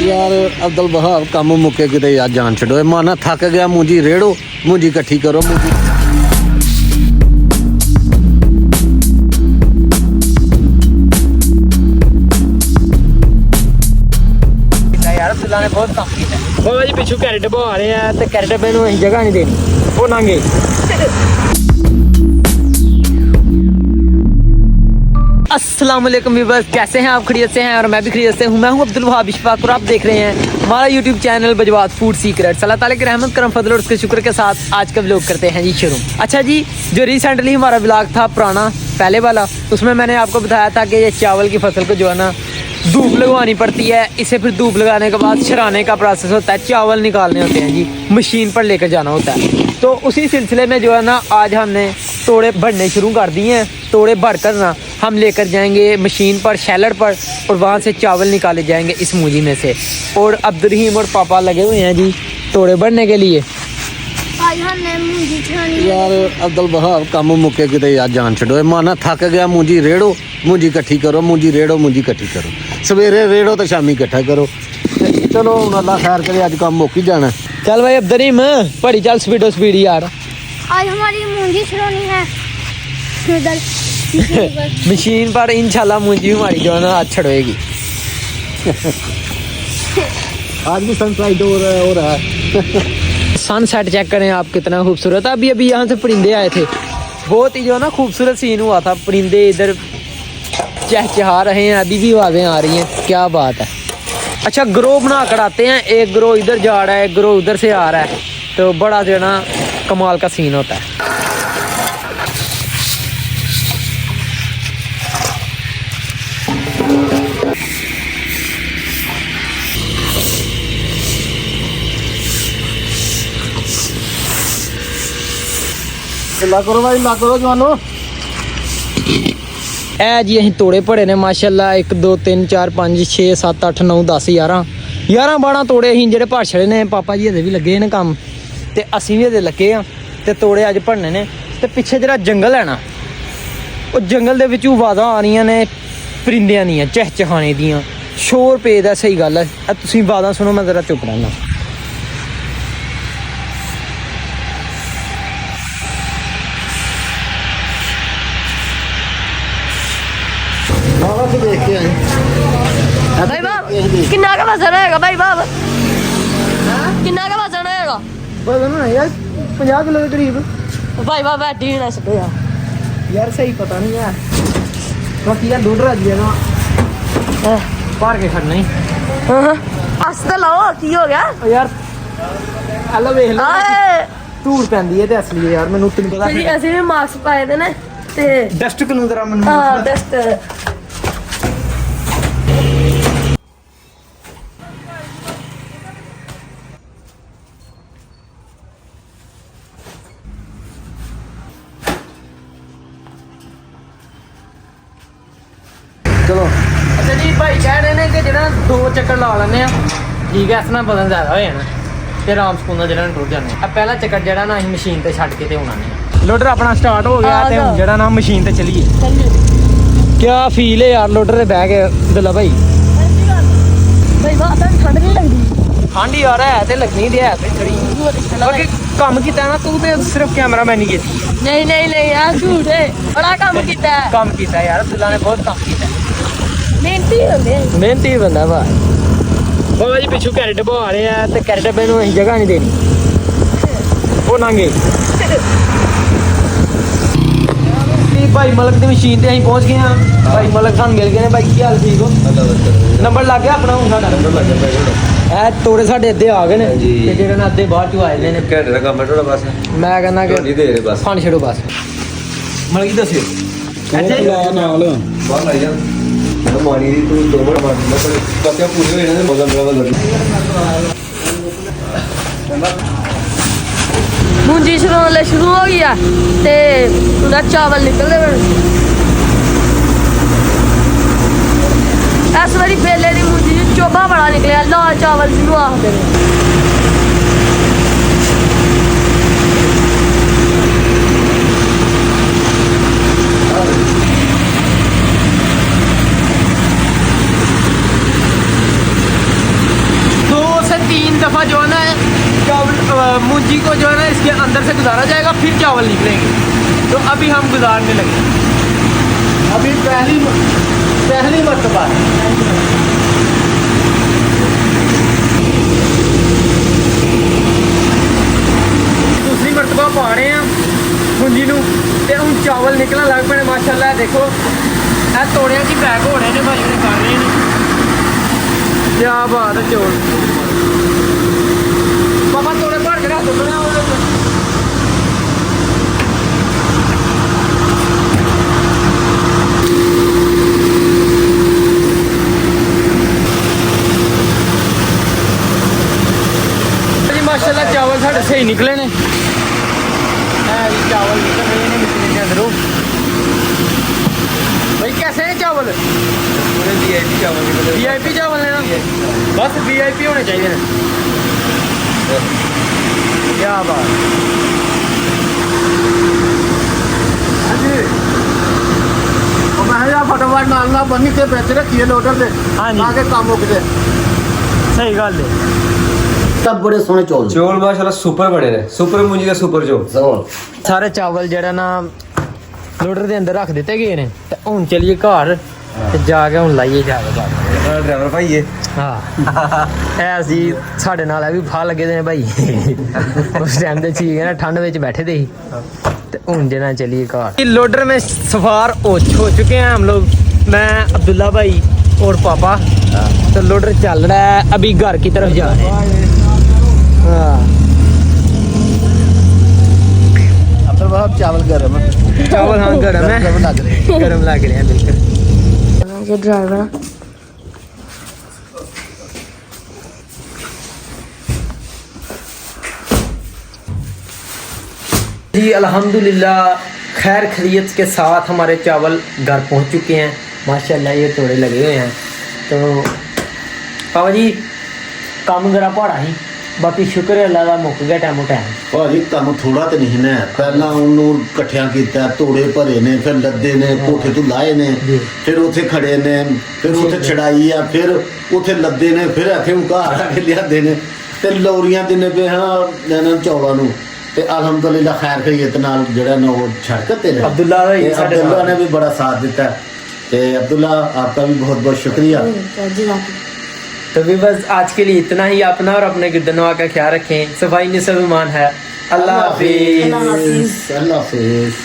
यार अब्दुल बहार काम मुके किते यार जान छड़ो माना थक गया मुंजी रेड़ो मुंजी इकट्ठी करो मुंजी यार अब्दुल्ला ने बहुत काम किया बाबा जी पिछू कैरेट बहा रहे हैं ते कैरेट पे नु जगह नहीं देनी वो नांगे अस्सलाम वालेकुम व्यूअर्स, कैसे हैं आप? खैरियत से हैं और मैं भी खैरियत से हूं। मैं हूं अब्दुल वहाब इशफाक और आप देख रहे हैं हमारा यूट्यूब चैनल बजवात फूड सीक्रेट्स। अल्लाह ताला की रहमत करम फजल और उसके शुक्र के साथ आज का व्लॉग करते हैं जी शुरू। अच्छा जी, जो रिसेंटली हमारा व्लॉग था पुराना पहले वाला, उसमें मैंने आपको बताया था कि ये चावल की फसल को जो है ना धूप लगवानी पड़ती है। इसे फिर धूप लगाने के बाद छराने का प्रोसेस होता है, चावल निकालने होते हैं जी, मशीन पर लेकर जाना होता है। तो उसी सिलसिले में जो है ना आज हमने तोड़े भरने शुरू कर दिए हैं। तोड़े भर कर ना हम लेकर जाएंगे मशीन पर, शैलर पर, और वहाँ से चावल निकाले जाएंगे इस मूंजी में से। और अब्दुल और पापा लगे हुए हैं जी तोड़े भरने के लिए। यार अब्दुल बहार काम मुके किते यार जान छड़ो माना थक गया मुंजी रेड़ो मुंजी इकट्ठी करो मुंजी रेड़ो मुंजी इकट्ठी करो सवेरे रेड़ो तो शामी इकट्ठा करो। चलो हुन अल्लाह खैर करे आज काम मुक ही जाना। चल भाई अब्दुल बड़ी चल स्पीडो स्पीड यार। आज हमारी मुंजी छड़ोनी है मशीन पर इंशाल्लाह मुंजी हमारी जो है ना आज छड़ोएगी। आज भी सनसेट हो रहा है। सनसेट चेक करें आप कितना खूबसूरत है। अभी अभी यहाँ से परिंदे आए थे, बहुत ही जो है ना खूबसूरत सीन हुआ था। परिंदे इधर चहचहा रहे हैं, अभी भी आवाज़ें आ रही हैं, क्या बात है। अच्छा ग्रो बना कर आते हैं, एक ग्रो इधर जा रहा है एक ग्रो उधर से आ रहा है, तो बड़ा जो है ना कमाल का सीन होता है। ला करो भाई ला करो जवानो। ए जी अं तोड़े भरे ने माशाल्लाह 1 2 3 4 5 6 7 8 9 10 11 12 तोड़े अं जेह्ड़े भर छड़े ने। पापा जी अजे भी लगे ने कम्म ते असीं भी अजे लगे हाँ ते तोड़े अज भरने ने। ते पिछे जेह्ड़ा जंगल है ना वो जंगल दे विचों आवाज़ां आ रही ने परिंदियां दियां चहचहाने दियां, शोर पेदा। सही गल है, तुसीं आवाज़ां सुनो मैं जरा चुप रहना। भाई बाब किन्ना का वजन होएगा भाई बाब? किन्ना का वजन होएगा? वजन है यार 50 किलो के करीब। भाई बाब बैठी ना सको यार सही पता नहीं है, बाकी यार डोडरा जी है ना पार के खड़ना ही। अस तो लाओ की हो गया यार हेलो वेख लो धूड़ पैंदी है ते असली है यार मैनू तैनूं पता जी। ਅਸੀਂ ਵੀ ਮਾਸਕ ਪਾਏ ਦੇ ਨੇ ਤੇ डस्ट कनू जरा मैनू ਹਾਂ ਡਸਟ। चलो अच्छा जी भाई कह रहे हैं कि जो 2 चक्कर ला लें ठीक है, इस ना वजन ज़्यादा हो जाना ते आराम सुकून नाल जो टुर जाने। पहला चक्कर जो ना अं मशीन पर छड्ड के ते आना नहीं। लोडर अपना स्टार्ट हो गया ते हुण जो ना मशीन पर चलीए। क्या फील है यार लोडर से बह के अब्दुल्ला भाई? भाई बाब ठंड नहीं लगदी? ठंड यार है ते लगनी दे है थोड़ी, बाकी काम कीता ना तू ते सिर्फ कैमरा मैन ही कीती। नहीं नहीं नहीं यार झूठ है, बड़ा काम कीता है। काम कीता यार अब्दुल्ला ने बहुत काम कीता। मेहनती होंदे मेहनती बंदा भाई। बाबा जी पिछू कैरेट बहा रहे हैं ते कैरेट पे नु जगह नहीं देनी वो नांगे। भाई मलक की मशीन ते अं पहुंच गए हैं। भाई मलक सानू मिल गए ने। भाई की हाल ठीक हो? नंबर लग गया अपना? हुण साडा नंबर लग गया। तोड़े साडे अद्धे आ गए ने ते जेहड़े ने अद्धे बाहर चों आए ने। घंटे का काम है थोड़ा बस। मैं कहना कि नहीं दे रहे बस फन छड़ो बस। मलक जी दसियो अच्छा नाल बाहर लाई जा मानी दी तू 2 मिनट मार दिंदा पर बाकी पूरे होए ने मगन ड्राइवर लग मुंजी छड़ोने शुरू हो गया ते उधर चावल निकलने इस बारी बेले की मुंजी चोबा बड़ा निकलिया, लाल चावल जिन्हों आखते हैं। बाद जो है ना चावल मुंजी को जो है ना इसके अंदर से गुजारा जाएगा, फिर चावल निकलेंगे। तो अभी हम गुजारने लगे, अभी पहली मरतबा दूसरी मरतबा पा रहे हैं मुंजी नूं ते हुण चावल निकलन लग पे माशाअल्लाह। देखो ਇਹ ਤੋੜਿਆਂ 'ਚ ਹੀ ਪੈਕ ਹੋ ਰਹੇ ਨੇ, ਭਾਈ ਨੇ ਕਰ ਰਹੇ ਨੇ। ਕਿਆ ਬਾਤ ਹੈ ਚੌਲ ਪਾਪਾ, ਤੋੜੇ ਭਰ ਕੇ ਰੱਖ ਦੋ ਨਾ ਉਹਦੇ ਉੱਤੇ। माशाल्लाह चावल साढ़े सही निकले ने, चावल निकल रहे हैं मिट्टी के अंदरों। भाई कैसे हैं चावल? पूरे वीआईपी चावल निकले। वीआईपी चावल है ना, बस वीआईपी होने चाहिए ना। क्या बात। मैं फटाफट नालना बनी से पैसे रखिए लोडर से। हाँ जी, आगे काम हो गए। सही गल है। सब बड़े सोने चौल चौल माशाल्लाह सुपर बने ने, सुपर मुंजी का सुपर चौल। सारे चावल जरा ना लोडर ਦੇ ਅੰਦਰ ਰੱਖ ਦਿੱਤੇ ਗਏ ਨੇ ਤੇ ਹੁਣ ਚਲੀਏ ਘਰ ਤੇ ਜਾ ਕੇ ਹੁਣ ਲਾਈਏ ਜਾ ਕੇ ड्राइवर भाई ये ਹਾਂ ਐ ਅਸੀਂ ਸਾਡੇ ਨਾਲ ਇਹ ਵੀ ਫਾ ਲੱਗੇ ਦੇ ਨੇ ਭਾਈ ਉਸ ਟਾਈਮ ਦੇ ਠੀਕ ਹੈ ਨਾ ਠੰਡ ਵਿੱਚ ਬੈਠੇ ਦੇ ਸੀ ਤੇ ਹੁਣ ਜਨਾ ਚਲੀਏ ਘਰ। लोडर में सवार हो चुके हैं हम लोग, मैं अब्दुल्ला भाई और पापा। तो लोडर चल रहा है अभी घर की तरफ जा रहे हैं। चावल गर्म है, चावल हाँ गर्म है, गर्म लग रहे हैं बिल्कुल। ये ड्राइवर है। जी अल्हम्दुलिल्लाह खैर खैरियत के साथ हमारे चावल घर पहुंच चुके हैं माशाल्लाह। ये तोड़े लगे हुए हैं। तो पापा जी काम जरा पहाड़ा ही, बाकी शुक्र है अल्लाह का मुक गया टाइमो टाइम। ਭਾਜੀ ਕੰਮ ਥੋੜਾ ਤੇ ਨਹੀਂ ਨਾ, ਪਹਿਲਾਂ ਉਹਨੂੰ ਇਕੱਠਿਆਂ ਕੀਤਾ, ਤੋੜੇ ਭਰੇ ਨੇ, ਫਿਰ ਲੱਦੇ ਨੇ, ਕੋਠੇ ਤੋਂ ਲਾਏ ਨੇ, ਫਿਰ ਉੱਥੇ ਖੜੇ ਨੇ, ਫਿਰ ਉੱਥੇ ਛੜਾਈ ਆ, ਫਿਰ ਉੱਥੇ ਲੱਦੇ ਨੇ, ਫਿਰ ਆਖੇ ਘਰ ਆ ਕੇ ਲਿਆਦੇ ਨੇ ਤੇ ਲੋਰੀਆਂ ਦਿਨੇ ਪਏ ਹਾਂ ਇਹਨਾਂ ਚੌਲਾਂ ਨੂੰ। ਤੇ ਅਲਹਮਦੁਲਿਲਾ ਖੈਰ ਖੈਰੀਅਤ ਨਾਲ ਜਿਹੜਾ ਨਾ ਉਹ ਛੜਕ ਤੇ ਨੇ अब्दुल्ला भाई साढ़े अब्दुल्ला ने भी बड़ा साथ दिता है। ਤੇ अब्दुल्ला आपका भी बहुत बहुत शुक्रिया। तो भी बस आज के लिए इतना ही। अपना और अपने गिरदनवा का ख्याल रखें। सफाई निस्फ ईमान है। अल्लाह हाफिज़। अल्लाह हाफिज़।